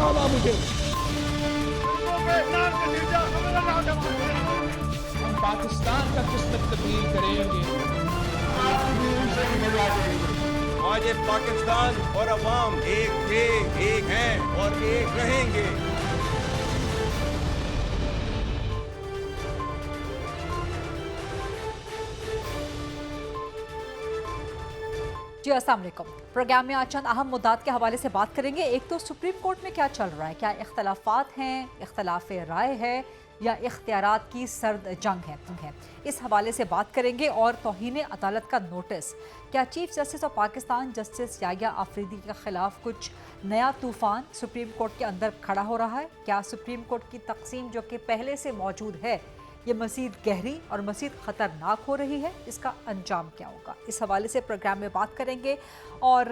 डाला मुझे। हम पाकिस्तान का किस्मत तब्दील करेंगे। आज ये पाकिस्तान और अवाम एक थे, एक हैं और एक रहेंगे। जी अस्सलाम वालेकुम। प्रोग्राम में आज चंद अहम मुद्दात के हवाले से बात करेंगे। एक तो सुप्रीम कोर्ट में क्या चल रहा है, क्या इख्तलाफात हैं, इख्तलाफ राय है या इख्तियारात की सर्द जंग है, इस हवाले से बात करेंगे। और तौहीन अदालत का नोटिस, क्या chief justice of Pakistan justice Yahya Afridi के खिलाफ कुछ नया तूफान सुप्रीम कोर्ट के अंदर खड़ा हो रहा है? क्या सुप्रीम कोर्ट की तकसीम जो कि पहले से मौजूद है ये मज़ीद गहरी और मज़ीद ख़तरनाक हो रही है? इसका अंजाम क्या होगा, इस हवाले से प्रोग्राम में बात करेंगे। और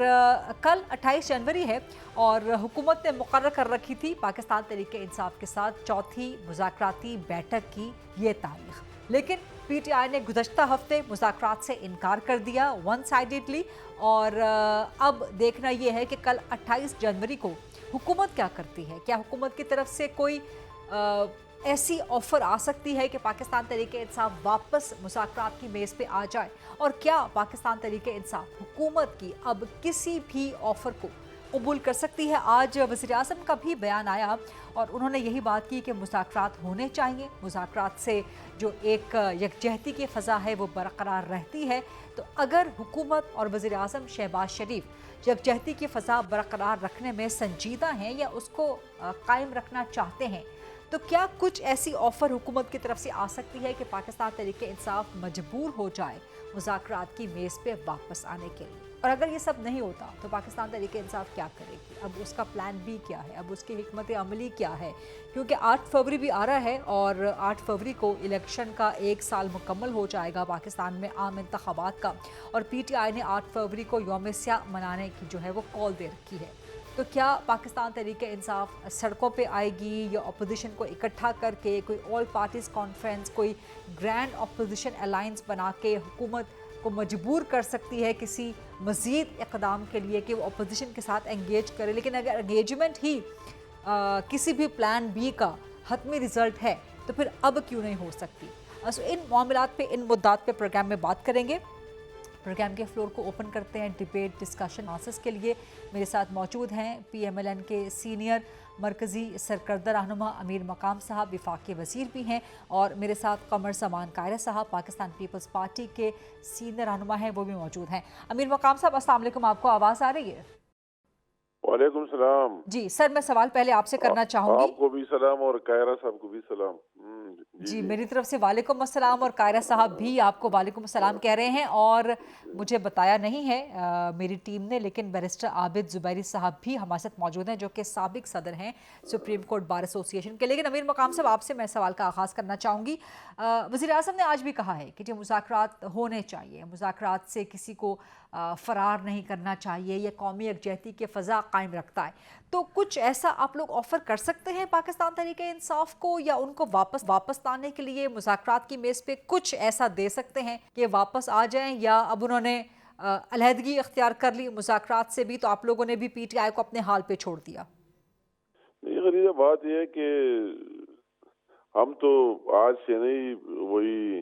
कल 28 जनवरी है और हुकूमत ने मुकर्रर कर रखी थी पाकिस्तान तहरीक इंसाफ के साथ चौथी मुज़ाकराती बैठक की ये तारीख, लेकिन PTI ने गुज़श्ता हफ्ते मुज़ाकरात से इनकार कर दिया वन साइडेडली। और अब देखना ये है कि कल 28 जनवरी को हुकूमत क्या करती है। क्या हुकूमत की तरफ से कोई ऐसी ऑफ़र आ सकती है कि पाकिस्तान तहरीक इंसाफ वापस मुज़ाकरात की मेज़ पे आ जाए? और क्या पाकिस्तान तहरीक इंसाफ हुकूमत की अब किसी भी ऑफ़र को कबूल कर सकती है? आज वज़ीर आज़म का भी बयान आया और उन्होंने यही बात की कि मुज़ाकरात होने चाहिए, मुज़ाकरात से जो एक यकजहती की फ़ज़ा है वो बरकरार रहती है। तो अगर हुकूमत और वज़ीर आज़म शहबाज शरीफ यकजहती की फ़ज़ा बरकरार रखने में संजीदा हैं या उसको कायम रखना चाहते हैं, तो क्या कुछ ऐसी ऑफ़र हुकूमत की तरफ से आ सकती है कि पाकिस्तान तहरीक इंसाफ मजबूर हो जाए मुज़ाकरात की मेज़ पे वापस आने के लिए? और अगर ये सब नहीं होता तो पाकिस्तान तहरीक इंसाफ क्या करेगी? अब उसका प्लान बी क्या है, अब उसकी हिकमत अमली क्या है? क्योंकि 8 फरवरी भी आ रहा है और 8 फरवरी को इलेक्शन का 1 साल मुकम्मल हो जाएगा पाकिस्तान में आम इंतखाबात का। और PTI ने 8 फरवरी को यौम स्याह मनाने की जो है वो कॉल दे रखी है। तो क्या पाकिस्तान तहरीक इंसाफ सड़कों पे आएगी या अपोजिशन को इकट्ठा करके कोई ऑल पार्टीज़ कॉन्फ्रेंस, कोई ग्रैंड अपोजिशन अलायंस बना के हुकूमत को मजबूर कर सकती है किसी मज़ीद इक़दाम के लिए कि वो अपोजिशन के साथ एंगेज करे? लेकिन अगर एंगेजमेंट ही किसी भी प्लान बी का हतमी रिज़ल्ट है तो फिर अब क्यों नहीं हो सकती? इन मामलात पे, इन मुद्दात पे प्रोग्राम में बात करेंगे। प्रोग्राम के फ्लोर को ओपन करते हैं डिबेट डिस्कशन आंसर्स के लिए। मेरे साथ मौजूद हैं PMLN के सीनियर मरकज़ी सरकर्दा रहनुमा अमीर मकाम साहब, वफाकी वज़ीर भी हैं, और मेरे साथ कमर समान कायरा साहब पाकिस्तान पीपल्स पार्टी के सीनियर रहनुमा हैं, वो भी मौजूद हैं। अमीर मकाम साहब अस्सलाम वालेकुम, आपको आवाज़ आ रही है? वालेकुम सलाम। जी सर, मैं सवाल पहले आपसे करना चाहूँगी। आपको भी सलाम और कायरा साहब को भी सलाम। जी मेरी तरफ से वालेकुम अस्सलाम, और कायरा साहब भी आपको वालेकुम अस्सलाम कह रहे हैं। और मुझे बताया नहीं है मेरी टीम ने, लेकिन बैरिस्टर आबिद ज़ुबैरी साहब भी हमारे साथ मौजूद हैं जो कि साबिक सदर हैं सुप्रीम कोर्ट बार एसोसिएशन के। लेकिन अमीर मकाम साहब, आपसे मैं सवाल का आगाज़ करना चाहूँगी। वज़ीर आज़म ने आज भी कहा है कि जो मुज़ाकरात होने चाहिए, मुज़ाकरात से किसी को फ़रार नहीं करना चाहिए, ये कौमी यकजहती के फ़ज़ा कायम रखता है। तो कुछ ऐसा आप लोग ऑफ़र कर सकते हैं पाकिस्तान तहरीक इंसाफ को, या उनको वापस लाने के लिए मुज़ाकरात की मेज़ पे कुछ ऐसा दे सकते हैं कि वापस आ जाएं? या अब उन्होंने अलहदगी इख्तियार कर ली मुज़ाकरात से भी, तो आप लोगों ने भी PTI को अपने हाल पे छोड़ दिया? नहीं, गरीब बात यह है कि हम तो आज से नहीं, वही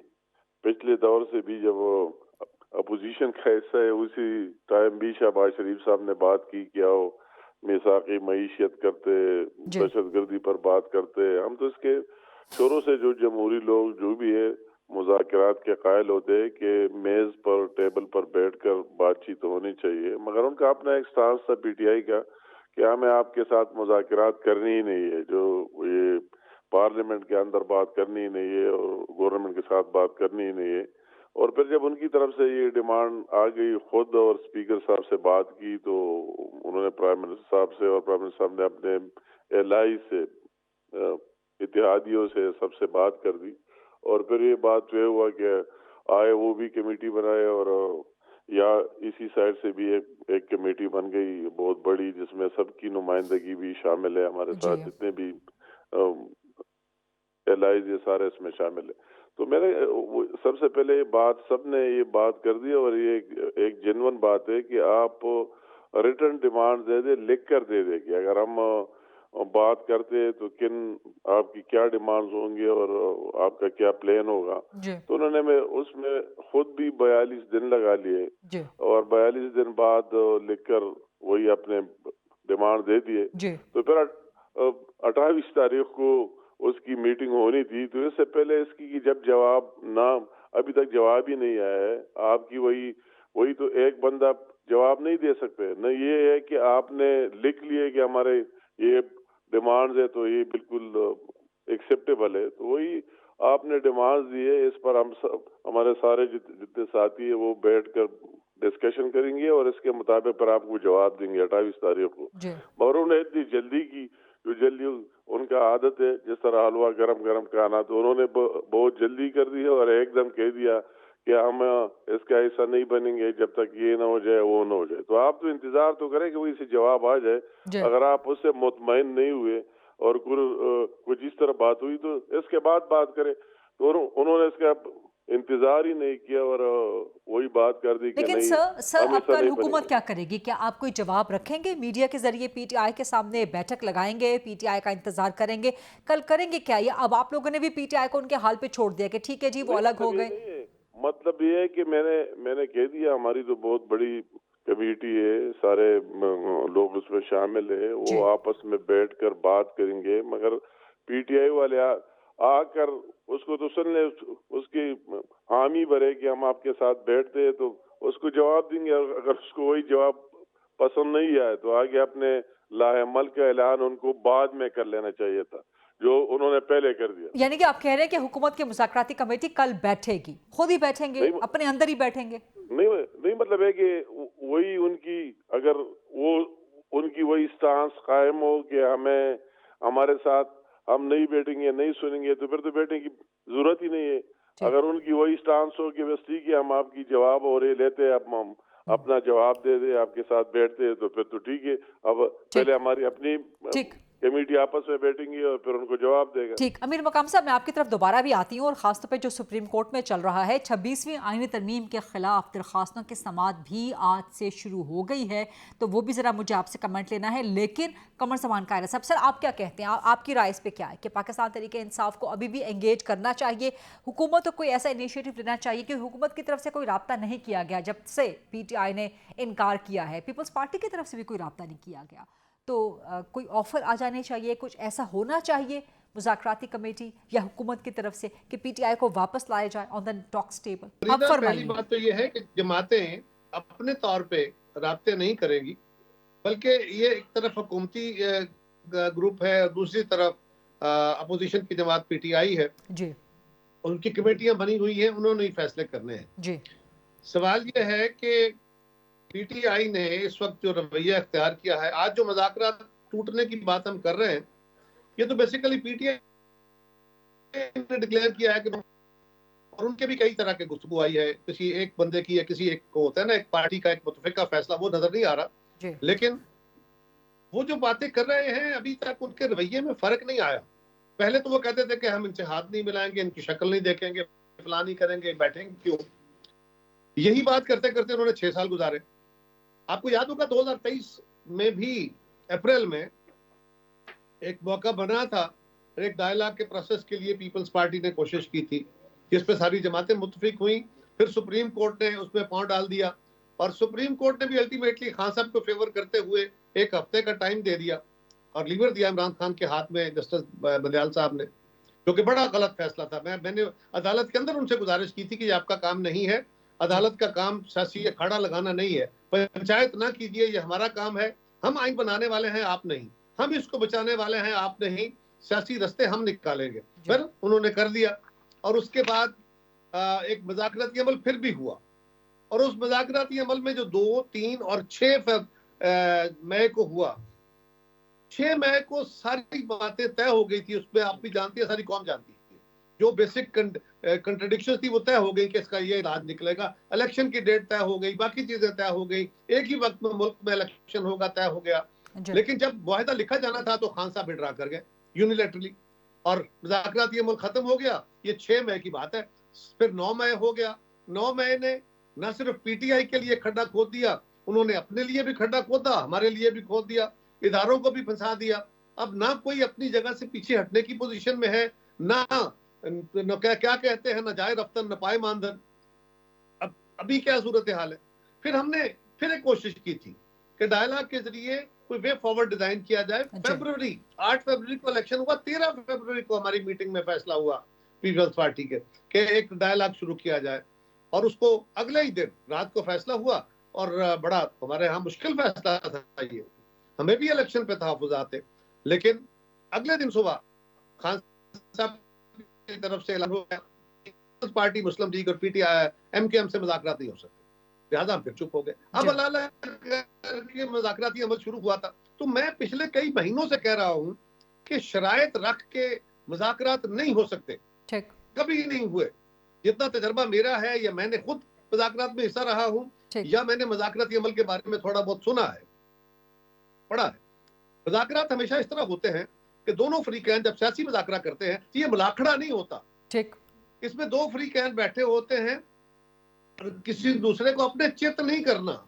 पिछले दौर से भी जब अपोजिशन का हिस्सा है उसी टाइम भी शहबाज शरीफ साहब ने बात की कि आओ मिसाक़ी मईशत करते, दहशतगर्दी पर बात करते। हम तो इसके शुरू से जो जमहूरी लोग जो भी है मुज़ाकरात के कायल होते हैं कि मेज़ पर टेबल पर बैठकर बातचीत होनी चाहिए, मगर उनका अपना एक स्टांस था PTI का कि हमें आपके साथ मुज़ाकरात करनी ही नहीं है, जो ये पार्लियामेंट के अंदर बात करनी ही नहीं है और गवर्नमेंट के साथ बात करनी ही नहीं है। और फिर जब उनकी तरफ से ये डिमांड आ गई खुद और स्पीकर साहब से बात की, तो उन्होंने प्राइम मिनिस्टर साहब से और प्राइम मिनिस्टर साहब ने अपने एलाई से इत्तेहादियों से सबसे बात कर दी। और फिर ये बात जो हुआ कि आए वो भी कमेटी बनाए और या इसी साइड से भी एक कमेटी बन गई बहुत बड़ी, जिसमें सबकी नुमाइंदगी भी शामिल है, हमारे साथ जितने भी एलाइज ये सारे इसमें शामिल है। तो मैंने सबसे पहले ये बात सबने ये बात कर दी, और ये एक जेन्युइन बात है कि आप रिटर्न डिमांड दे दे, लिख कर दे दे कि अगर हम बात करते हैं तो किन आपकी क्या डिमांड्स होंगे और आपका क्या प्लान होगा। जी तो उन्होंने में उसमें खुद भी 42 दिन लगा लिए जी और 42 दिन बाद लिखकर वही अपने डिमांड दे दिए। जी तो फिर 28 तारीख को उसकी मीटिंग होनी थी, तो इससे पहले इसकी कि जब जवाब ना, अभी तक जवाब ही नहीं आया है आपकी, वही तो एक बंदा जवाब नहीं दे सकते न। ये है कि आपने लिख लिए कि हमारे ये डिमांड्स है तो ये बिल्कुल एक्सेप्टेबल है, तो वही आपने डिमांड्स दिए, इस पर हम सब हमारे सारे जितने साथी है वो बैठकर डिस्कशन करेंगे और इसके मुताबिक पर आपको जवाब देंगे 28 तारीख को। जी मगर उन्होंने इतनी जल्दी की, जो जल्दी उनका आदत है, जिस तरह हलवा गरम गरम खाना, तो उन्होंने बहुत जल्दी कर दी है और एकदम कह दिया कि हम इसका ऐसा नहीं बनेंगे जब तक ये ना हो जाए वो ना हो जाए। तो आप तो इंतजार तो करें कि वही से जवाब आ जाए। जी अगर आप उससे मुतमईन नहीं हुए और कुछ इस तरह बात हुई तो इसके बाद बात करें। तो उन्होंने इसका इंतजार ही नहीं किया और वही बात कर दी कि लेकिन नहीं सर हम अब ऐसा कल नहीं हुकूमत बनेंगे। क्या करेगी? क्या आप कोई जवाब रखेंगे मीडिया के जरिए? पीटीआई के सामने बैठक लगाएंगे, पीटीआई का इंतजार करेंगे? कल करेंगे क्या? या अब आप लोगों ने भी पीटीआई को उनके हाल पे छोड़ दिया कि ठीक है जी वो नहीं, अलग हो मतलब ये गए? नहीं है, मतलब ये है कि मैंने कह दिया हमारी तो बहुत बड़ी कमेटी है, सारे लोग उसमें शामिल है, जी वो आपस में बैठकर बात करेंगे। मगर पीटीआई वाले आकर उसको तो सुन ले, उसकी हामी भरे कि हम आपके साथ बैठते हैं तो उसको जवाब देंगे। अगर उसको वही जवाब पसंद नहीं आए तो आगे अपने लाहेमल का ऐलान उनको बाद में कर लेना चाहिए था, जो उन्होंने पहले कर दिया। यानी कि आप कह रहे हैं कि हुकूमत की मुज़ाकराती कमेटी कल बैठेगी, खुद ही बैठेंगे, नहीं अपने अंदर ही बैठेंगे? नहीं मतलब है कि वही उनकी, अगर वो उनकी वही स्टांस कायम हो कि हमें हमारे साथ हम नहीं बैठेंगे, नहीं सुनेंगे, तो फिर तो बैठने की जरूरत ही नहीं है। ठीक अगर उनकी वही स्टांस हो कि बस ठीक है हम आपकी जवाब और ये लेते हैं, अब हम अपना जवाब दे दे आपके साथ बैठते हैं, तो फिर तो ठीक है। अब पहले हमारी अपनी ठीक कमेटी आपस में बैठेंगी और फिर उनको जवाब देगा। ठीक। अमीर मकाम साहब, मैं आपकी तरफ दोबारा भी आती हूँ और ख़ासतौर पे जो सुप्रीम कोर्ट में चल रहा है 26वीं आईनी तरमीम के खिलाफ दरख्वास्तों की समाअत भी आज से शुरू हो गई है, तो वो भी ज़रा मुझे आपसे कमेंट लेना है। लेकिन कमर समान कायरा साहब, सर आप क्या कहते हैं, आपकी राय इस पे क्या है कि पाकिस्तान तहरीक इंसाफ को अभी भी एंगेज करना चाहिए? हुकूमत को कोई ऐसा इनिशिएटिव लेना चाहिए कि हुकूमत की तरफ से कोई राब्ता नहीं किया गया जब से पीटीआई ने इनकार किया है, पीपल्स पार्टी की तरफ से भी कोई राब्ता नहीं किया गया, तो कोई ऑफर आ जाने चाहिए, कुछ ऐसा होना चाहिए मुज़ाकराती कमेटी या हुकूमत की तरफ से कि पीटीआई को वापस लाया जाए ऑन द टॉक्स टेबल? अब पहली फरमाइए। बात तो ये है कि जमातें अपने तौर पे राब्ते नहीं करेंगी, बल्कि ये एक तरफ हुकूमती ग्रुप है और दूसरी तरफ अपोजिशन की जमात पीटीआई है, जी उनकी कमेटियां बनी हुई हैं, उन्होंने ही फैसले करने हैं। जी सवाल ये है कि पीटीआई ने इस वक्त जो रवैया इख्तियार किया है, आज जो मुज़ाकरात टूटने की बात हम कर रहे हैं, ये तो बेसिकली पीटीआई ने डिक्लेयर किया है कि, और उनके भी कई तरह के गुफ्तगू आई है, किसी एक बंदे की या किसी एक को होता है ना, एक पार्टी का एक मुतफ़िका फैसला, वो नजर नहीं आ रहा। जी लेकिन वो जो बातें कर रहे हैं अभी तक उनके रवैये में फर्क नहीं आया। पहले तो वो कहते थे कि हम इनसे हाथ नहीं मिलाएंगे, इनकी शक्ल नहीं देखेंगे, फलां नहीं करेंगे, बैठेंगे क्यों। यही बात करते करते उन्होंने 6 साल गुजारे। आपको याद होगा 2023 में भी अप्रैल में एक मौका बना था, एक डायलॉग के प्रोसेस के लिए पीपल्स पार्टी ने कोशिश की थी, जिस पे सारी जमातें मुत्तफिक हुई। फिर सुप्रीम कोर्ट ने उसमें पांव डाल दिया और सुप्रीम कोर्ट ने भी अल्टीमेटली खान साहब को फेवर करते हुए 1 हफ्ते का टाइम दे दिया और लीवर दिया इमरान खान के हाथ में, जस्टिस बंदयाल साहब ने, जो कि बड़ा गलत फैसला था। मैंने अदालत के अंदर उनसे गुजारिश की थी कि ये आपका काम नहीं है, अदालत का काम सियासी अखाड़ा लगाना नहीं है, पंचायत ना कीजिए, ये हमारा काम है, हम आइन बनाने वाले हैं आप नहीं, हम इसको बचाने वाले हैं आप नहीं, सियासी रास्ते हम निकालेंगे। फिर उन्होंने कर दिया और उसके बाद एक मुज़ाकराती अमल फिर भी हुआ और उस मुज़ाकराती अमल में जो 2, 3 और 6 मई को हुआ, 6 मई को सारी बातें तय हो गई थी। उसमें आप भी जानती है, सारी कौम जानती है, जो बेसिक कंट्रडिक्शन थी वो तय हो गई कि इसका ये इलाज निकलेगा, इलेक्शन की डेट तय हो गई, बाकी चीजें तय हो गई, एक ही वक्त में मुल्क में इलेक्शन होगा तय हो गया। लेकिन जब मुआहदा लिखा जाना था तो खान साहब विड्रा कर गए यूनिलैटरली और मुज़ाकराती अमल खत्म हो गया। ये 6 मई की बात है। फिर 9 मई हो गया। 9 मई ने न सिर्फ पीटीआई के लिए खड्डा खोद दिया, उन्होंने अपने लिए भी खड्डा खोदा, हमारे लिए भी खोद दिया, इदारों को भी फंसा दिया। अब ना कोई अपनी जगह से पीछे हटने की पोजीशन में है, ना क्या कहते हैं, ना जाए रफ्तार न पाए मानधन। अब अभी क्या सूरत हाल है? फिर हमने फिर एक कोशिश की थी कि डायलॉग के जरिए कोई वे फॉरवर्ड डिजाइन किया जाए। फरवरी 8 फरवरी को इलेक्शन हुआ, 13 फरवरी को हमारी मीटिंग में फैसला हुआ पीपल्स पार्टी के कि एक डायलॉग शुरू किया जाए, और उसको अगले ही दिन रात को फैसला हुआ। और बड़ा हमारे यहाँ मुश्किल फैसला था ये, हमें भी इलेक्शन पे तहफ़्फ़ुज़ात थे, लेकिन अगले दिन सुबह खान साहब की तरफ से ऐलान हो गया पीपल्स पार्टी, मुस्लिम लीग और पीटीआई एमकेएम से मुज़ाकरात नहीं हो सकते, लिहाजा हम फिर चुप हो गए। अब अल्लाह के मुज़ाकराती अमल शुरू हुआ था। तो मैं पिछले कई महीनों से कह रहा हूँ कि शराइत रख के मुज़ाकरात नहीं हो सकते, कभी नहीं हुए। जितना तजर्बा मेरा है, या मैंने खुद मुज़ाकरात में हिस्सा रहा हूँ, या मैंने मुज़ाकराती अमल के बारे में थोड़ा बहुत सुना है, पढ़ा है। मुज़ाकरात हमेशा इस तरह होते हैं कि दोनों फरीकैन जब सियासी मुज़ाकरा करते हैं, ये मुलाखड़ा नहीं होता। ठीक, इसमें दो फरीकैन बैठे होते हैं, किसी दूसरे को अपने चित नहीं करना।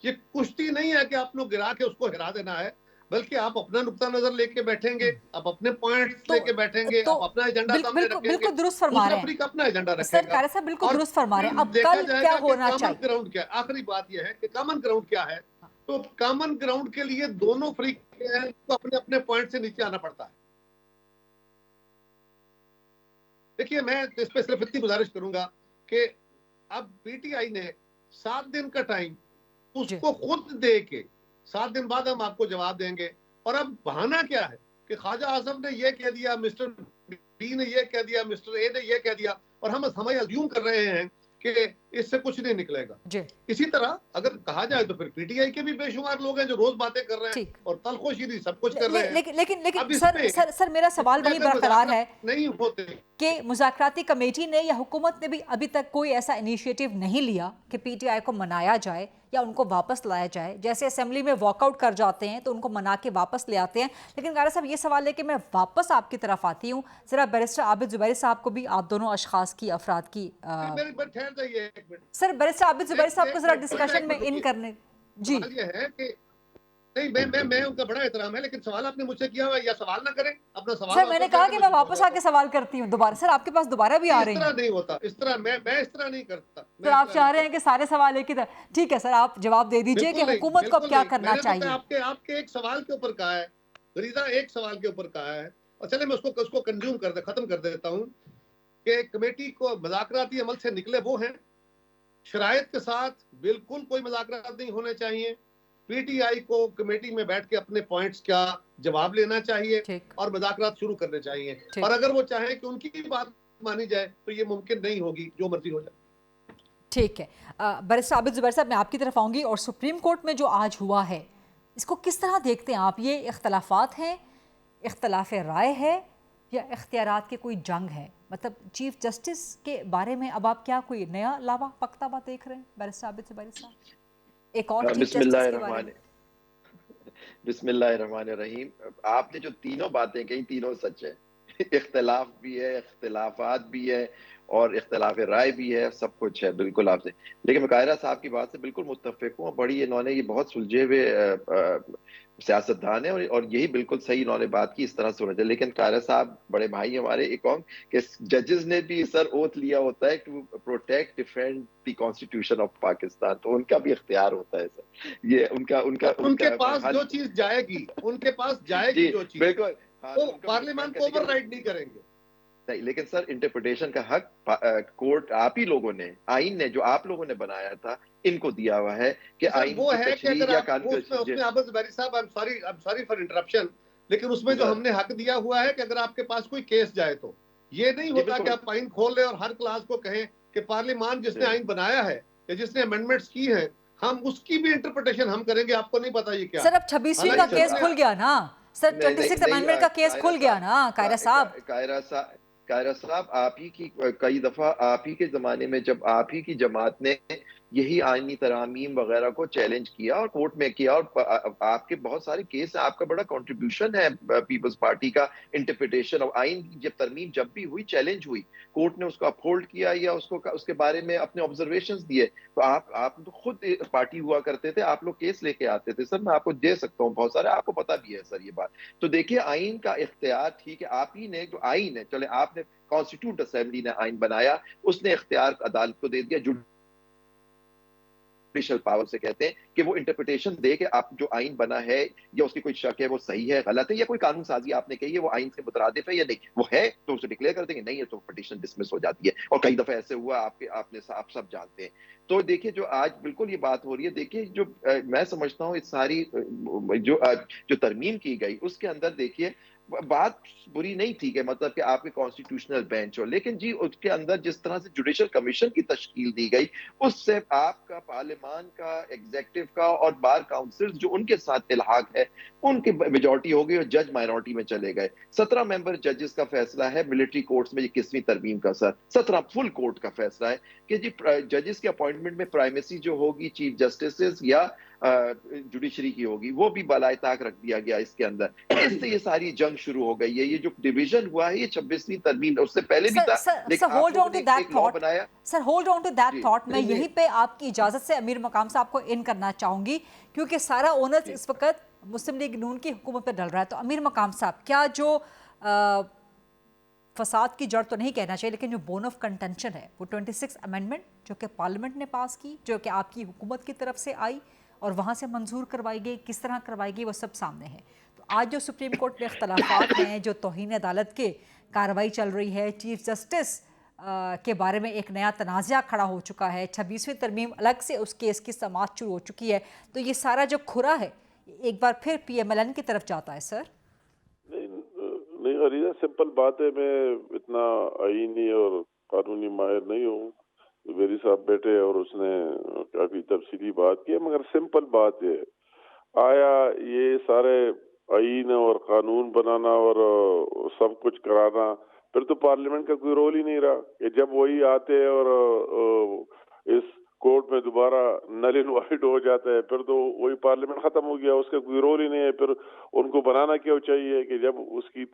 ये कुश्ती नहीं है कि आप लोग गिरा के उसको हिरा देना है, बल्कि आप अपना नुक्ता नजर लेके बैठेंगे, आप अपने पॉइंट्स लेके बैठेंगे, आप अपना एजेंडा सामने रखेंगे, बिल्कुल दुरुस्त फरमा रहे हैं, अपना एजेंडा रखेगा। सर कारय साहब बिल्कुल दुरुस्त फरमा रहे हैं। अब कल क्या होना चाहिए? ग्राउंड क्या है? आखिरी बात यह है कि कॉमन ग्राउंड क्या है। तो कॉमन ग्राउंड के लिए दोनों फरीकैन को अपने अपने पॉइंट से नीचे आना पड़ता है। देखिए, मैं इस पे सिर्फ इतनी गुजारिश करूंगा कि अब पीटीआई ने 7 दिन का टाइम उसको खुद दे के 7 दिन बाद हम आपको जवाब देंगे। और अब बहाना क्या है कि ख्वाजा आजम ने ये कह दिया, मिस्टर बी ने ये कह दिया, मिस्टर ए ने ये कह दिया, और हम अज्यूम कर रहे हैं कि इससे कुछ नहीं निकलेगा। इसी तरह अगर कहा जाए तो फिर पीटीआई के भी बेशुमार लोग हैं जो रोज बातें कर रहे हैं और तलखोशीरी सब कुछ कर रहे हैं। लेकिन सर मेरा सवाल वही बरकरार है नहीं होते कि मुज़ाकराती कमेटी ने या हुकूमत ने भी अभी तक कोई ऐसा इनिशिएटिव नहीं लिया कि पीटीआई को मनाया जाए या उनको वापस लाया जाए। जैसे असेंबली में वॉकआउट कर जाते हैं तो उनको मना के वापस ले आते हैं। लेकिन कारय साहब, ये सवाल है कि मैं वापस आपकी तरफ आती हूँ, ज़रा बैरिस्टर आबिद ज़ुबैरी साहब को भी, आप दोनों अशखास की, अफराद की, सर बैरिस्टर आबिद ज़ुबैरी साहब को ज़रा डिस्कशन में इन करने। जी, ये है कि नहीं, मैं उनका बड़ा एहतराम है, लेकिन सवाल आपने मुझसे किया हुआ, या सवाल ना करें अपना सवाल। सर मैंने कहा कि मैं वापस आके सवाल करती हूँ दोबारा। सर आपके पास दोबारा भी आ रही है? इस तरह नहीं होता, इस तरह मैं इस तरह नहीं करता। तो आप चाह रहे हैं कि सारे सवाल एक ही तरह? ठीक है सर, आप जवाब दे दीजिए कि हुकूमत को अब क्या करना चाहिए। आपके एक सवाल के ऊपर कहा है गरीदा, एक सवाल के ऊपर कहा है, और चले मैं उसको कंज्यूम खत्म कर देता हूँ कि कमेटी को मुज़ाकराती अमल से निकले वो हैं, शराइत के साथ बिल्कुल कोई मुज़ाकरात नहीं होने चाहिए। पीटीआई को कमेटी में बैठ के अपने पॉइंट्स का जवाब लेना चाहिए और मुज़ाकरात शुरू करने चाहिए। और अगर वो चाहे कि उनकी बात मानी जाए तो ये मुमकिन नहीं होगी, जो मर्जी हो जाए। ठीक है, बैरिस्टर आबिद ज़ुबैर साहब, मैं आपकी तरफ आऊँगी। और सुप्रीम कोर्ट में जो आज हुआ है, इसको किस तरह देखते हैं आप? ये इख्तलाफात हैं, इख्तलाफ राय है, या इख्तियारात की कोई जंग है? मतलब चीफ जस्टिस के बारे में अब आप क्या कोई नया लावा पख्तावा देख रहे हैं बैरिस्टर आबिद ज़ुबैरी साहब? एक और चीफ जस्टिस के बारे में। बिस्मिल्लाहिर्रहमानिर्रहीम। आपने जो तीनों बातें कही, तीनों सच है। इख्तलाफ भी है, इख्तलाफात भी है, और इख्तलाफ राय भी है, सब कुछ है बिल्कुल आपसे। लेकिन मैं कायरा साहब की बात से बिल्कुल मुत्तफिक हूँ। बड़ी इन्होंने ये बहुत सुलझे हुए सियासतदान है, और यही बिल्कुल सही इन्होंने बात की, इस तरह से होना चाहिए। लेकिन कायरा साहब बड़े भाई हमारे, एक और कि जजेस ने भी सर ओथ लिया होता है to protect defend the constitution of Pakistan, तो उनका भी इख्तियार होता है सर। ये उनके पास जो चीज जाएगी, उनके पास जाएगी जो चीज, बिल्कुल वो पार्लियामेंट को ओवरराइड नहीं करेंगे। नहीं, लेकिन सर इंटरप्रिटेशन का हक कोर्ट आप ही लोगों ने, आइन ने जो आप लोगों ने बनाया था, इनको दिया हुआ है कि आइन वो है कि अगर उसमें आबिद ज़ुबैरी साहब, I am sorry for interruption, लेकिन उसमें जो हमने हक दिया हुआ है कि अगर आपके पास कोई केस जाए तो ये नहीं होता कि आप आइन खोल ले और हर क्लास को कहें कि पार्लियामान जिसने आइन बनाया है या जिसने अमेंडमेंट्स की है, हम उसकी भी इंटरप्रिटेशन हम करेंगे। आपको नहीं पता ये क्या? सर अब 26वीं का केस खुल गया ना सर, 26 अमेंडमेंट का केस खुल गया ना कायरा साहब। कायरा साहब, आप ही की कई दफा आप ही के जमाने में जब आप ही की जमात ने یہی آئینی ترامیم وغیرہ کو چیلنج کیا اور کورٹ میں کیا، اور آپ کے بہت سارے کیس ہیں، آپ کا بڑا کنٹریبیوشن ہے پیپلز پارٹی کا انٹرپریٹیشن آف آئین کی ترمیم جب بھی ہوئی چیلنج ہوئی، کورٹ نے اس کو اپہولڈ کیا یا اس کے بارے میں اپنے آبزرویشنز دیے. تو آپ تو خود پارٹی ہوا کرتے تھے، آپ لوگ کیس لے کے آتے تھے. سر میں آپ کو دے سکتا ہوں بہت سارے، آپ کو پتا بھی ہے سر یہ بات. تو دیکھیے آئین کا اختیار ٹھیک ہے، آپ ہی نے جو آئین ہے، چلے آپ نے کانسٹیٹیوٹ اسمبلی نے آئین بنایا، اس نے اختیار عدالت کو دے دیا، جوڈیشل پاور سے کہتے ہیں کہ وہ انٹرپریٹیشن دے کہ آپ جو آئین بنا ہے یا اس کی کوئی شک ہے وہ صحیح ہے غلط ہے، یا کوئی قانون سازی آپ نے کہی ہے وہ آئین سے مترادف ہے یا نہیں. وہ ہے تو اسے ڈکلیئر کر دیں گے، نہیں ہے تو پٹیشن ڈسمس ہو جاتی ہے. اور کئی دفعہ ایسے ہوا آپ سب جانتے ہیں. تو دیکھیے جو آج بالکل یہ بات ہو رہی ہے، دیکھیے جو میں سمجھتا ہوں اس ساری جو ترمیم کی گئی اس کے اندر دیکھیے بات بری نہیں تھی کہ مطلب کہ آپ کے کانسٹیٹیوشنل بینچ ہو، لیکن جی اس کے اندر جس طرح سے جوڈیشل کمیشن کی تشکیل دی گئی، اس سے آپ کا پارلیمان کا، ایگزیکٹو کا اور بار کاؤنسلز جو ان کے ساتھ الحاق ہے ان کی میجورٹی ہو گئی اور جج مائنورٹی میں چلے گئے. 17 ممبر ججز کا فیصلہ ہے ملٹری کورٹس میں، یہ 21ویں ترمیم کا سر 17 فل کورٹ کا فیصلہ ہے کہ جی ججز کے اپوائنٹمنٹ میں پرائمیسی جو ہوگی چیف جسٹسز یا جوڈیشری کی ہوگی وہ بھی بالائے طاق رکھ دیا گیا اس کے اندر. اس سے یہ ساری جنگ شروع ہو گئی ہے. یہ جو ڈویژن ہوا ہے یہ 26ویں ترمیم، اس سے پہلے بھی تھا لیکن آپ لوگوں نے ایک لا بنایا. Sir hold on to that thought. میں یہیں پہ آپ کی اجازت سے امیر مقام صاحب کو ان کرنا چاہوں گی کیونکہ سارا اونرز اس وقت مسلم لیگ نون کی حکومت پہ ڈل رہا ہے. تو امیر مقام صاحب کیا جو فساد کی جڑ تو نہیں کہنا چاہیے لیکن جو بون آف کنٹینشن ہے وہ 26 امینڈمنٹ جو کہ پارلیمنٹ نے پاس کی، جو کہ آپ کی حکومت کی طرف سے آئی اور وہاں سے منظور کروائی گئی، کس طرح کروائی گئی وہ سب سامنے ہے. تو آج جو سپریم کورٹ میں اختلافات ہیں، جو توہین عدالت کے کارروائی چل رہی ہے، چیف جسٹس کے بارے میں ایک نیا تنازعہ کھڑا ہو چکا ہے، 26ویں ترمیم الگ سے اس کیس کی سماعت شروع ہو چکی ہے، تو یہ سارا جو کھرا ہے ایک بار پھر پی ایم ایل این کی طرف جاتا ہے. سر نہیں غریزہ سمپل بات ہے، میں اتنا آئینی اور قانونی ماہر نہیں ہوں. ویری صاحب بیٹے اور اس نے کافی تفصیلی بات کی، مگر سمپل بات ہے، آیا یہ سارے آئین اور قانون بنانا اور سب کچھ کرانا پھر تو پارلیمنٹ کا کوئی رول ہی نہیں رہا کہ جب وہی آتے اور اس کورٹ میں دوبارہ نل اینڈ وائڈ ہو جاتا ہے پھر تو وہی پارلیمنٹ ختم ہو گیا، اس کا کوئی رول ہی نہیں ہے. پھر ان کو بنانا کیوں چاہیے کہ جب اس کی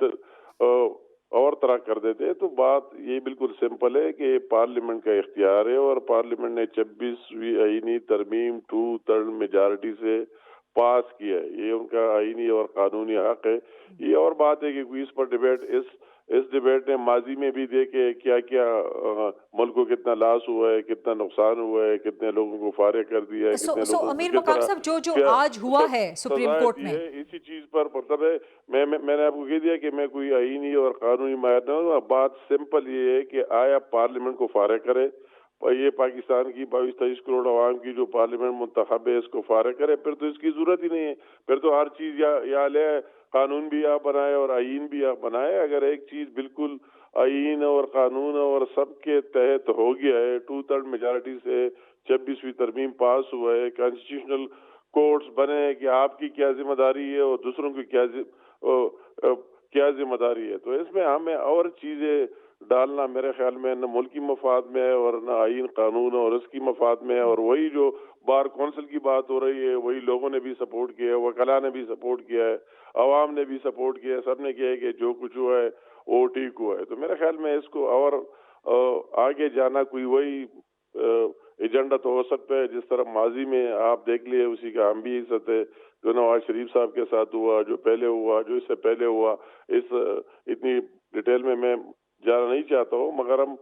اور طرح کر دیتے. تو بات یہ بالکل سمپل ہے کہ پارلیمنٹ کا اختیار ہے اور پارلیمنٹ نے 26ویں آئینی ترمیم 2/3 میجارٹی سے پاس کیا ہے. یہ ان کا آئینی اور قانونی حق ہے. یہ اور بات ہے کہ کوئی اس پر ڈیبیٹ اس ڈیبیٹ نے ماضی میں بھی دیکھے کیا کیا ملک کو کتنا لاس ہوا ہے، کتنا نقصان ہوا ہے، کتنے لوگوں کو فارغ کر دیا ہے. سو امیر مقام صاحب جو آج ہوا ہے سپریم کورٹ میں اسی چیز پر مطلب ہے میں نے آپ کو کہہ دیا کہ میں کوئی آئینی اور قانونی ماہر نہ ہوں. بات سمپل یہ ہے کہ آیا پارلیمنٹ کو فارغ کرے، یہ پاکستان کی 22-23 کروڑ عوام کی جو پارلیمنٹ منتخب ہے اس کو فارغ کرے، پھر تو اس کی ضرورت ہی نہیں ہے. پھر تو ہر چیز یا لے قانون بھی آپ بنائے اور آئین بھی آپ بنائے. اگر ایک چیز بالکل آئین اور قانون اور سب کے تحت ہو گیا ہے، 2/3 میجارٹی سے 26ویں ترمیم پاس ہوا ہے، کانسٹیٹیوشنل کورٹس بنے ہیں کہ آپ کی کیا ذمہ داری ہے اور دوسروں کی کیا ذمہ داری ہے. تو اس میں ہمیں اور چیزیں ڈالنا میرے خیال میں نہ ملکی مفاد میں ہے اور نہ آئین قانون اور اس کی مفاد میں ہے. اور وہی جو بار کونسل کی بات ہو رہی ہے وہی لوگوں نے بھی سپورٹ کیا ہے، وکلاء نے بھی سپورٹ کیا ہے، عوام نے بھی سپورٹ کیا ہے، سب نے کیا ہے کہ جو کچھ ہوا ہے وہ ٹھیک ہوا ہے. تو میرے خیال میں اس کو اور آگے جانا کوئی وہی ایجنڈا تو ہو سکتا ہے جس طرح ماضی میں آپ دیکھ لیے اسی کا ہم بھی حصہ تھے، جو نواز شریف صاحب کے ساتھ ہوا، جو پہلے ہوا، جو اس سے پہلے ہوا. اتنی ڈیٹیل میں جانا نہیں چاہتا ہوں، مگر ہم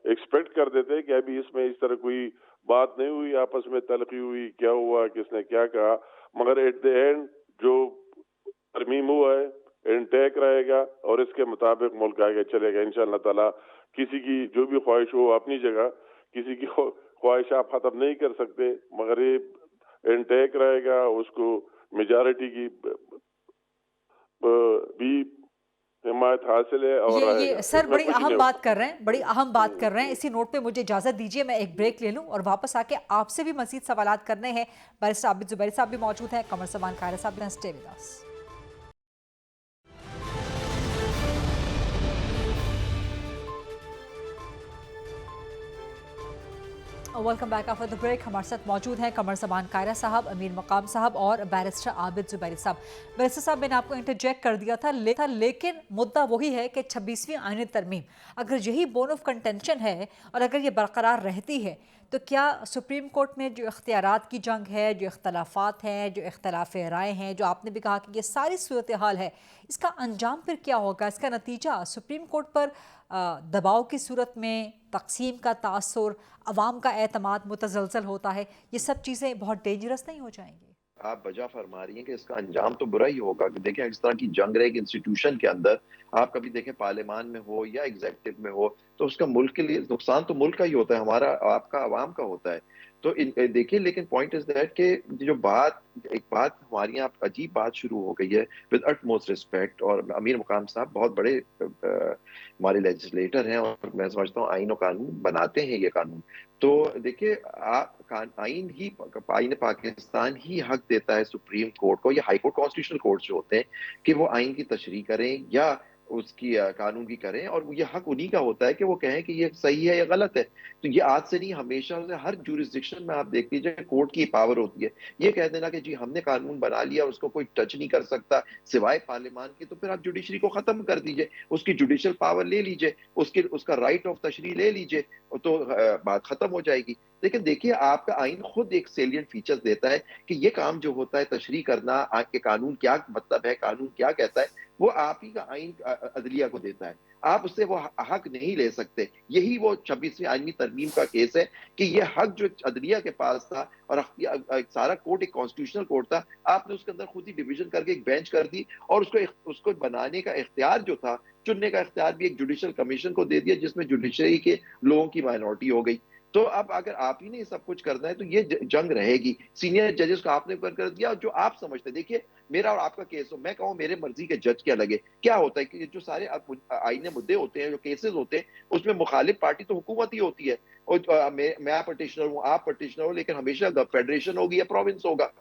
ایکسپیکٹ کر دیتے کہ ابھی اس میں اس طرح کوئی بات نہیں ہوئی، آپس میں تلخی ہوئی، کیا ہوا، کس نے کیا کہا. مگر ایٹ دی اینڈ جو ترمیم ہوا ہے انٹیک رہے گا اور اس کے مطابق ملک آگے چلے گا انشاءاللہ تعالی. کسی کی جو بھی خواہش ہو اپنی جگہ، کسی کی خواہش آپ ختم نہیں کر سکتے، مگر یہ انٹیک رہے گا، اس کو میجارٹی کی بھی حمایت حاصل ہے. اور یہ سر بڑی اہم بات کر رہے ہیں، بڑی اہم بات کر رہے ہیں. اسی نوٹ پہ مجھے اجازت دیجیے میں ایک بریک لے لوں اور واپس آ کے آپ سے بھی مزید سوالات کرنے ہیں. بیرسٹر عابد زبیری صاحب بھی موجود ہیں، قمر سلمان قاہرہ صاحب بھی. Stay with us. Welcome back after the break. हमारे साथ मौजूद हैं कमर जमान कायरा साहब, अमीर मकाम साहब और बैरिस्टर आबिद जुबैरी साहब। बैरिस्टर साहब, मैंने आपको इंटरजेक्ट कर दिया था, लेकिन मुद्दा वही है कि 26वीं आईनी तरमीम अगर यही बोन ऑफ कंटेंशन है और अगर ये बरकरार रहती है तो क्या सुप्रीम कोर्ट में जो इख्तियारात की जंग है, जो इख्तलाफात हैं, जो इख्तलाफ राय हैं, जो आपने भी कहा कि ये सारी सूरत हाल है, इसका अंजाम फिर क्या होगा? इसका नतीजा सुप्रीम कोर्ट पर दबाव की सूरत में तकसीम का तासुर, अवाम का एतमाद मुतज़लज़ल होता है, ये सब चीज़ें बहुत डेंजरस नहीं हो जाएंगी? आप वजह फरमा रही हैं कि इसका अंजाम तो बुरा ही होगा कि देखें इस तरह की जंग रहे इंस्टीट्यूशन के अंदर, आप कभी देखें पार्लियामान में हो या एग्जीक्यूटिव में हो, तो उसका मुल्क के लिए नुकसान तो मुल्क का ही होता है, हमारा आपका अवाम का होता है। तो देखिए, लेकिन पॉइंट इज दैट कि जो एक बात हमारी यहाँ अजीब बात शुरू हो गई है विद अटमोस्ट रिस्पेक्ट, और अमीर मुकाम साहब बहुत बड़े हमारे लेजिस्लेटर हैं और मैं समझता हूँ आईन और कानून बनाते हैं ये कानून। तो देखिए, आईन पाकिस्तान ही हक देता है सुप्रीम कोर्ट को या हाई कोर्ट, कॉन्स्टिट्यूशनल कोर्ट जो होते हैं, कि वो आईन की तशरीह करें या उसकी कानून की करें, और ये हक उन्हीं का होता है कि वो कहें कि ये सही है या गलत है। तो ये आज से नहीं, हमेशा से हर जुरिस्डिक्शन में आप देख लीजिए कोर्ट की पावर होती है। ये कह देना कि जी हमने कानून बना लिया, उसको कोई टच नहीं कर सकता सिवाय पार्लियामान के, तो फिर आप जुडिशरी को खत्म कर दीजिए, उसकी जुडिशियल पावर ले लीजिए, उसका राइट ऑफ तशरीह ले लीजिए, तो बात खत्म हो जाएगी। लेकिन देखिए, आपका आइन खुद एक सेलिएंट फीचर्स देता है कि ये काम जो होता है तशरीह करना, आपके कानून क्या मतलब है, कानून क्या कहता है, वो आप ही का आइन अदलिया को देता है, आप उससे वो हक नहीं ले सकते। यही वो 26वीं आईनी तरमीम का केस है कि ये हक जो अदलिया के पास था और सारा कोर्ट एक कॉन्स्टिट्यूशनल कोर्ट था, आपने उसके अंदर खुद ही डिवीजन करके एक बेंच कर दी, और उसको बनाने का इख्तियार जो था, चुनने का इख्तियार भी एक जुडिशियल कमीशन को दे दिया, जिसमें जुडिशरी के लोगों की माइनॉरिटी हो गई। तो अब अगर आप ही ने सब कुछ करना है तो ये जंग रहेगी। सीनियर जजेस को आपने कर दिया, जो आप समझते, देखिए मेरा और आपका केस हो, मैं कहूँ मेरे मर्जी के जज क्या लगे, क्या होता है कि जो सारे आईने मुद्दे होते हैं, जो केसेस होते हैं, उसमें मुखालिफ पार्टी तो हुकूमत ही होती है, और मैं पटिशनर हूँ, आप पटिशनर हो, लेकिन हमेशा फेडरेशन होगी या प्रोविंस होगा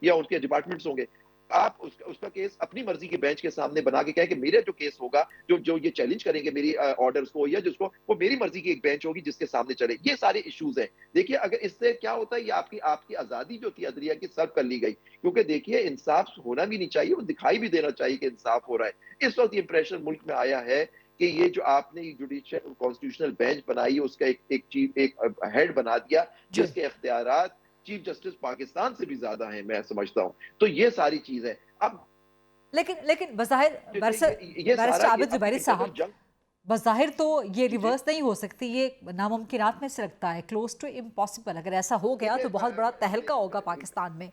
या उसके डिपार्टमेंट्स होंगे। आप उसका केस अपनी मर्जी के बेंच के सामने बना के कहे कि मेरा जो केस होगा, जो ये चैलेंज करेंगे मेरी ऑर्डर्स को या जिसको, वो मेरी मर्जी की एक बेंच होगी जिसके सामने चले। ये सारे इश्यूज हैं। देखिए, अगर इससे क्या होता है, ये आपकी आजादी जो थी अदलिया की सर्व कर ली गई, क्योंकि देखिए इंसाफ होना भी नहीं चाहिए, वो दिखाई भी देना चाहिए कि इंसाफ हो रहा है। इस वक्त ये इंप्रेशन मुल्क में आया है कि ये जो आपने जुडिशियल कॉन्स्टिट्यूशनल बेंच बनाई, उसका एक हेड बना दिया जिसके इख्तियारात चीफ जस्टिस पाकिस्तान से भी ज्यादा है, मैं समझता हूँ। तो ये सारी चीज है। अब लेकिन बज़ाहिर बैरिस्टर आबिद जुबैरी साहब, बज़ाहिर तो ये रिवर्स नहीं हो सकती, ये नामुमकिनात में से लगता है, क्लोज टू इम्पॉसिबल। अगर ऐसा हो गया तो बहुत बड़ा तहलका होगा पाकिस्तान में,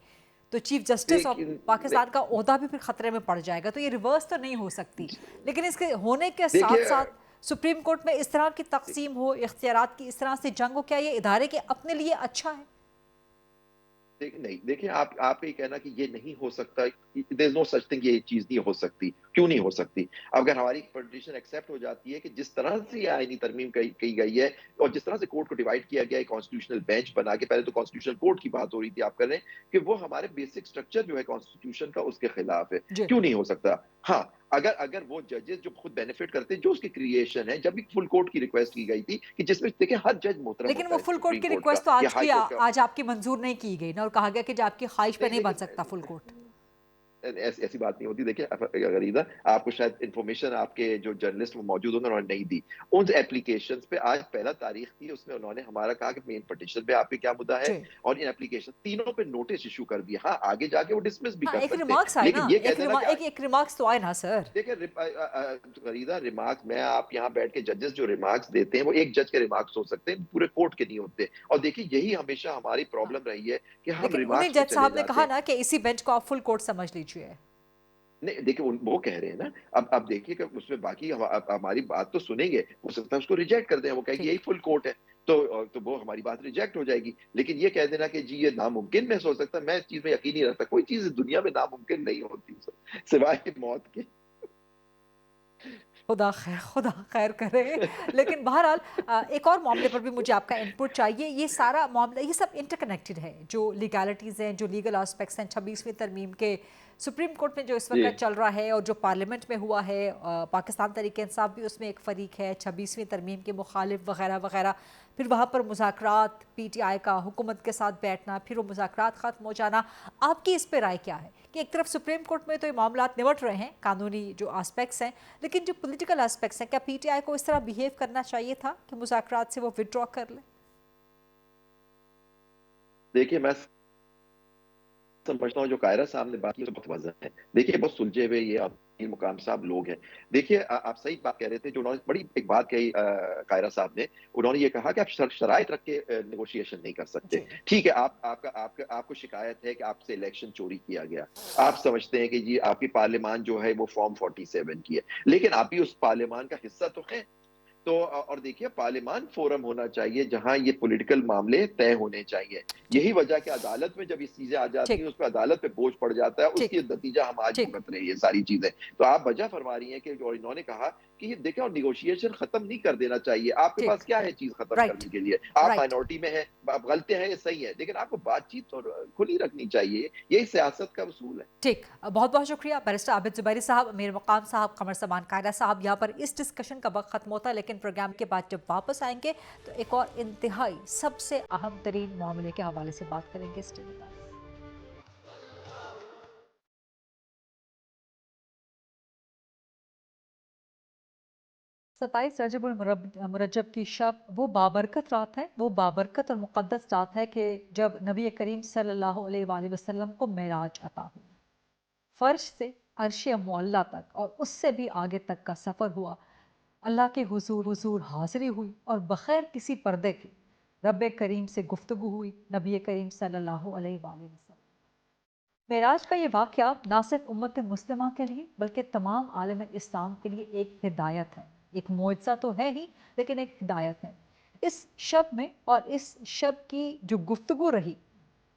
तो चीफ जस्टिस ऑफ पाकिस्तान का ओहदा भी फिर खतरे में पड़ जाएगा। तो ये रिवर्स तो नहीं हो सकती, लेकिन इसके होने के साथ साथ सुप्रीम कोर्ट में इस तरह की तकसीम हो, इख्तियारात की इस तरह से जंग हो, क्या ये इदारे के अपने लिए अच्छा है? नहीं, देखिए, आप ये कहना कि ये नहीं हो सकता, there is no such thing, ये चीज नहीं हो सकती। क्यों नहीं हो सकती? अगर हमारी पोजीशन एक्सेप्ट हो जाती है कि जिस तरह से ये आईनी तरमीम की गई है और जिस तरह से कोर्ट को डिवाइड किया गया है, कॉन्स्टिट्यूशनल बेंच बना के, पहले तो कॉन्स्टिट्यूशनल कोर्ट की बात हो रही थी, आप कर रहे हैं कि वो हमारे बेसिक स्ट्रक्चर जो है कॉन्स्टिट्यूशन का, उसके खिलाफ है। क्यों नहीं हो सकता? हाँ, अगर वो जजेस जो खुद बेनिफिट करते हैं, जो उसकी क्रिएशन है, जब भी फुल कोर्ट की रिक्वेस्ट की गई थी कि जिसमें देखिए हर जज मोहतरम, लेकिन वो फुल कोर्ट की रिक्वेस्ट तो आज आपकी मंजूर नहीं की गई ना, और कहा गया कि जो आपकी ख्वाहिश पे नहीं बन सकता फुल कोर्ट। ऐसी बात नहीं होती। देखिए गरीदा, आपको शायद इंफॉर्मेशन आपके जो जर्नलिस्ट मौजूद होंगे उन्होंने नहीं दी। उन एप्लीकेशंस पे आज पहला तारीख थी, उसमें उन्होंने हमारा कहा कि मेन पिटीशन पे आपके क्या मुद्दा है, और इन एप्लीकेशन तीनों पे नोटिस इशू कर दिया। हाँ, आगे जाके वो डिसमिस भी कर सकते हैं, लेकिन ये कहते हैं एक रिमार्क्स तो आए ना सर। देखिए गरीदा, रिमार्क्स में आप यहाँ बैठ के जजेस जो रिमार्क्स देते हैं वो एक जज के रिमार्क्स हो सकते हैं, पूरे कोर्ट के नहीं होते। और देखिए, यही हमेशा हमारी प्रॉब्लम रही है कि हम रिमार्क्स, जज साहब ने कहा ना कि इसी बेंच को आप फुल कोर्ट समझ लीजिए। नहीं, देखिए वो कह रहे हैं ना, अब देखिए कि उसमें बाकी हमारी बात तो सुनेंगे, हो सकता है उसको रिजेक्ट कर दें, वो कहेंगे यही फुल कोर्ट है, तो वो हमारी बात रिजेक्ट हो जाएगी। लेकिन ये कह देना कि जी ये नामुमकिन में हो सकता है, मैं इस चीज में यकीन नहीं रखता। कोई चीज दुनिया में नामुमकिन नहीं होती सिवाय मौत के। खुदा खैर करे। लेकिन बहरहाल एक और मामले पर भी मुझे आपका इनपुट चाहिए। ये सारा मामला, ये सब इंटरकनेक्टेड है, जो लीगैलिटीज़ हैं, जो लीगल एस्पेक्ट्स हैं 26वीं तरमीम के सुप्रीम कोर्ट में जो इस वक्त चल रहा है और जो पार्लियामेंट में हुआ है, पाकिस्तान तहरीक इंसाफ भी उसमें एक फ़रीक है, 26वीं तरमीम के मुखालिफ वगैरह वगैरह। फिर वहाँ पर मुज़ाकरात, PTI का हुकूमत के साथ बैठना, फिर वो मुज़ाकरात ख़त्म हो जाना। आपकी इस पर राय क्या है कि एक तरफ सुप्रीम कोर्ट में तो ये मामला निपट रहे हैं, कानूनी जो एस्पेक्ट्स हैं, लेकिन जो पॉलिटिकल एस्पेक्ट्स हैं, क्या PTI को इस तरह बिहेव करना चाहिए था कि मुज़ाकरात से वो विड्रॉ कर ले? देखिए, मैं समझता हूँ जो कायरा साहब ने बात की बहुत वजह है। देखिए, बहुत सुलझे हुए ये अब्दुल मुकाम साहब लोग हैं। देखिए, आप सही बात कह रहे थे, जो उन्होंने बड़ी एक बात कही कायरा साहब ने, उन्होंने ये कहा कि आप शराइत रख के नेगोशिएशन नहीं कर सकते। ठीक है, आपको शिकायत है कि आपसे इलेक्शन चोरी किया गया, आप समझते हैं कि जी आपकी पार्लियामान जो है वो फॉर्म 47 की है, लेकिन आप भी उस पार्लियामान का हिस्सा तो हैं। तो और देखिए, पार्लियामान फोरम होना चाहिए जहां ये पॉलिटिकल मामले तय होने चाहिए। यही वजह कि अदालत में जब ये चीजें आ जाती हैं, उस पर अदालत पे बोझ पड़ जाता है, उसकी नतीजा हम आज भुगत रहे हैं ये सारी चीजें। तो आप वजह फरमा रही हैं कि जो इन्होंने कहा कि ये देखें, और निगोशिएशन खत्म नहीं कर देना चाहिए। आपके पास क्या है चीज खत्म करने के लिए? आप माइनॉरिटी में हैं, आप गलते हैं, ये सही है, लेकिन आपको बातचीत और खुली रखनी चाहिए। यही सियासत का उसूल है। ठीक, बहुत बहुत शुक्रिया बैरिस्टर आबिद जुबैरी साहब, मीर मुकाम साहब, कमर समान कायरा साहब। यहाँ पर इस डिस्कशन का वक्त खत्म होता है, लेकिन प्रोग्राम के बाद जब वापस आएंगे तो एक और इंतहाई सबसे अहम तरीन मामले के हवाले से बात करेंगे। 27 रजब मुरज्जब की शब वो बाबरकत रात है, वो बाबरकत और मुक़द्दस रात है कि जब नबी करीम सल्लल्लाहु अलैहि वसल्लम को मेराज अता हुआ। फर्श से अर्श मुअल्ला तक और उससे भी आगे तक का सफ़र हुआ। अल्लाह के हुजूर हाज़िरी हुई और बग़ैर किसी पर्दे के रब करीम से गुफ्तगू हुई नबी करीम सल्लल्लाहु अलैहि वसल्लम। मेराज का ये वाक़या ना सिर्फ उम्मत मुस्लिमा के लिए बल्कि तमाम आलम इस्लाम के लिए एक हिदायत है। एक मोइज़ा तो है ही, लेकिन एक हिदायत है। इस शब में और इस शब की जो गुफ्तगू रही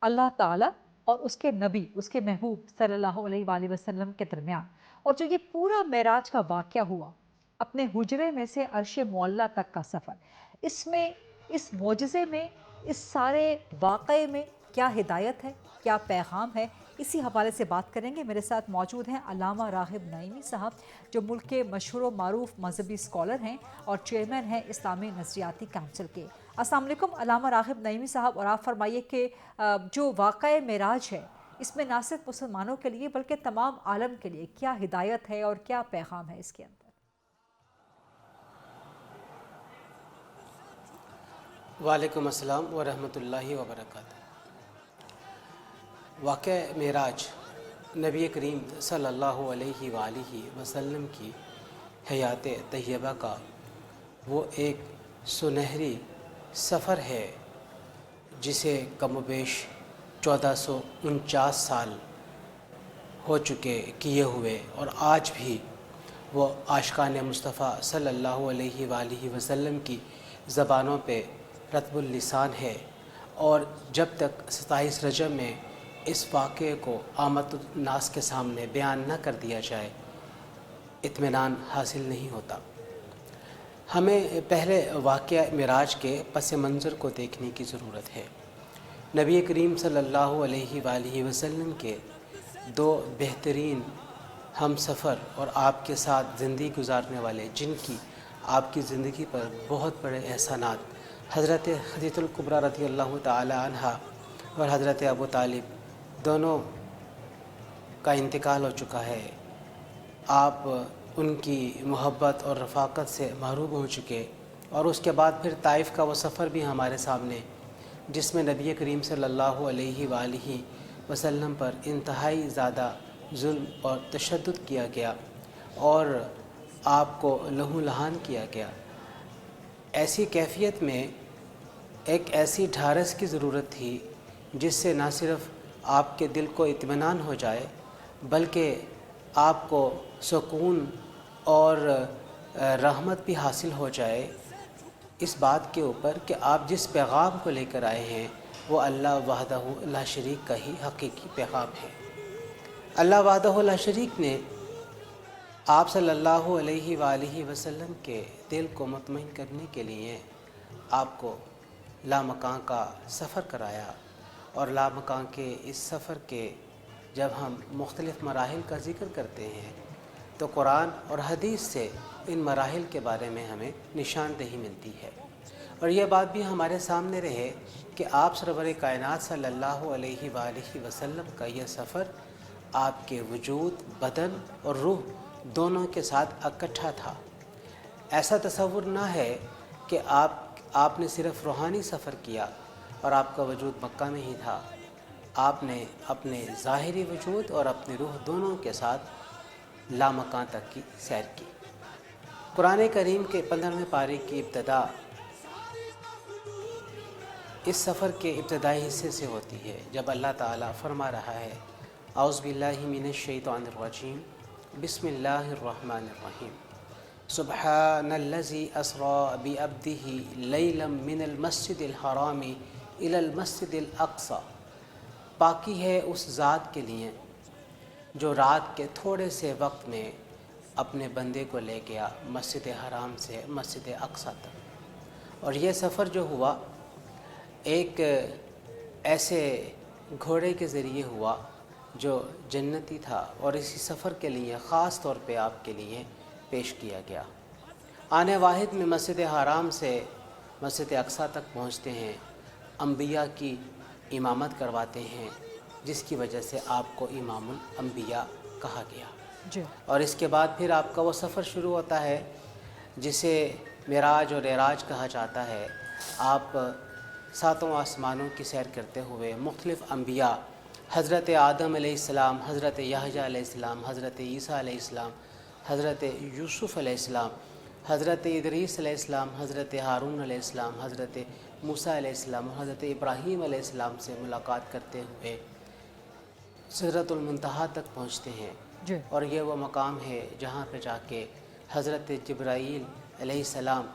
अल्लाह ताला और उसके नबी, उसके महबूब सल्लल्लाहु अलैहि वसल्लम के दरमियान, और जो ये पूरा मेराज का वाक़या हुआ, अपने हुजरे में से अर्श मुअल्ला तक का सफ़र, इसमें, इस मोजज़े में, इस सारे वाक़े में क्या हिदायत है, क्या पैगाम है, इसी हवाले से बात करेंगे। मेरे साथ मौजूद हैं अल्लामा राग़िब नईमी साहब, जो मुल्क के मशहूर व मारूफ मजहबी स्कॉलर हैं और चेयरमैन हैं इस्लामी नज़रियाती काउंसिल के। अस्सलाम वालेकुम अल्लामा राग़िब नईमी साहब, और आप फरमाइए कि जो वाक़या मेराज है, इसमें ना सिर्फ मुसलमानों के लिए बल्कि तमाम आलम के लिए क्या हिदायत है और क्या पैगाम है इसके अंदर? वालेकुम अस्सलाम व रहमतुल्लाहि व बरकातहू। वाक़या मेराज नबी करीम सल्लल्लाहु अलैहि वसल्लम की हयात तय्यबा का वो एक सुनहरी सफ़र है जिसे कमोबेश 1449 साल हो चुके किए हुए, और आज भी वो आशिकान मुस्तफ़ा सल्लल्लाहु अलैहि वसल्लम की ज़बानों पे रत्बुल लिसान है। और जब तक 27 रजब में इस वाक़े को आमतुन नास के सामने बयान न कर दिया जाए, इत्मीनान हासिल नहीं होता। हमें पहले वाक़या मेराज के पस मंज़र को देखने की ज़रूरत है। नबी करीम सल्लल्लाहु अलैहि वसल्लम के दो बेहतरीन हम सफ़र और आपके साथ ज़िंदगी गुजारने वाले, जिनकी आपकी ज़िंदगी पर बहुत बड़े एहसानात, हज़रत खदीजतुल कुबरा रज़ियल्लाहु ताला अन्हा और हज़रत अबू तालिब दोनों का इंतकाल हो चुका है। आप उनकी मोहब्बत और रफ़ाकत से महरूम हो चुके, और उसके बाद फिर ताइफ़ का वो सफ़र भी हमारे सामने, जिसमें नबी करीम सल्लल्लाहु अलैहि वसल्लम पर इंतहाई ज़्यादा जुल्म और तशद्दुद किया गया और आपको लहू लहान किया गया। ऐसी कैफियत में एक ऐसी ढारस की ज़रूरत थी जिससे ना सिर्फ़ आपके दिल को इत्मीनान हो जाए, बल्कि आपको सुकून और रहमत भी हासिल हो जाए इस बात के ऊपर कि आप जिस पैगाम को लेकर आए हैं वो अल्लाह वहदहू ला शरीक का ही हकीकी पैगाम है। अल्लाह वहदहू ला शरीक ने आप सल्लल्लाहु अलैहि वालिहि वसल्लम के दिल को मुतमईन करने के लिए आपको लामकां का सफ़र कराया, और लामकां के इस सफ़र के जब हम मुख्तलिफ़ मराहिल का ज़िक्र करते हैं तो कुरान और हदीस से इन मराहिल के बारे में हमें निशानदेही मिलती है। और यह बात भी हमारे सामने रहे कि आप सरवर कायनात सल्लल्लाहु अलैहि वालिहि वसल्लम का यह सफ़र आपके वजूद, बदन और रूह दोनों के साथ इकट्ठा था। ऐसा तसव्वुर ना है कि आपने सिर्फ़ रूहानी सफ़र किया और आपका वजूद मक्का में ही था। आपने अपने ज़ाहिरी वजूद और अपनी रूह दोनों के साथ लामकां तक की सैर की। कुरान करीम के 15वें पारे की इब्तदा इस सफ़र के इब्तदाई हिस्से से होती है, जब अल्लाह ताला फरमा रहा है, औज़ु बिल्लाहि मिनश शैतानिर रजीम, बिस्मिल्लाहिर रहमानिर रहीम, सुब्हानल्लज़ी अस्रा बिअब्दिही लैलम मिनल मस्जिदिल हरामी इलल मस्जिदिल अक़सा। पाकी है उस ज़ात के लिए जो रात के थोड़े से वक्त में अपने बंदे को ले गया मस्जिद हराम से मस्जिद अक़सा तक। और यह सफ़र जो हुआ एक ऐसे घोड़े के ज़रिए हुआ जो जन्नती था, और इसी सफ़र के लिए ख़ास तौर पे आपके लिए पेश किया गया। आने वाहिद में मस्जिद हराम से मस्जिद अक़सा तक पहुँचते हैं, अम्बिया की इमामत करवाते हैं, जिसकी वजह से आपको इमामुल अम्बिया कहा गया जी। और इसके बाद फिर आपका वो सफ़र शुरू होता है जिसे मिराज और एराज कहा जाता है। आप सातों आसमानों की सैर करते हुए मुख्तलिफ़ अम्बिया, हज़रत आदम अलैहिस्सलाम, हज़रत याहया अलैहिस्सलाम, हज़रत ईसा अलैहिस्सलाम, हज़रत यूसुफ़ अलैहिस्सलाम, हज़रत इदरीस अलैहिस्सलाम, हज़रत हारून अलैहिस्सलाम, हज़रत मूसा अलैहिस्सलाम, हज़रत इब्राहीम अलैहिस्सलाम से मुलाकात करते हुए सिदरतुल मुंतहा तक पहुँचते हैं जी। और ये वो मकाम है जहाँ पे जाके हज़रत जिब्राईल अलैहिस्सलाम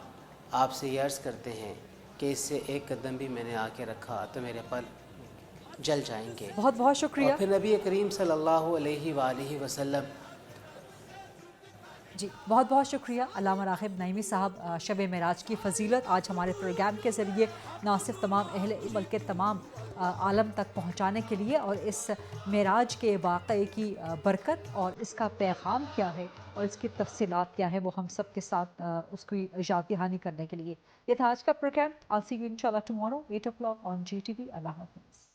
आपसे ये अर्ज़ करते हैं कि इससे एक कदम भी मैंने आके रखा तो मेरे पर जल जाएंगे। बहुत बहुत शुक्रिया। और फिर नबी करीम सल्लल्लाहु अलैहि वालिहि वसल्लम जी, बहुत बहुत शुक्रिया अल्लामा राग़िब नईमी साहब, शब मेराज की फ़जीलत आज हमारे प्रोग्राम के ज़रिए न सिर्फ तमाम अहले बल्कि तमाम आलम तक पहुँचाने के लिए, और इस मेराज के वाक़े की बरकत और इसका पैगाम क्या है और इसकी तफसीलात क्या है वो हम सब के साथ उसकी याद दहानी करने के लिए। ये था आज का programme. I'll see you inshallah tomorrow 8 o'clock on GTV। Allah हाफ़िज़।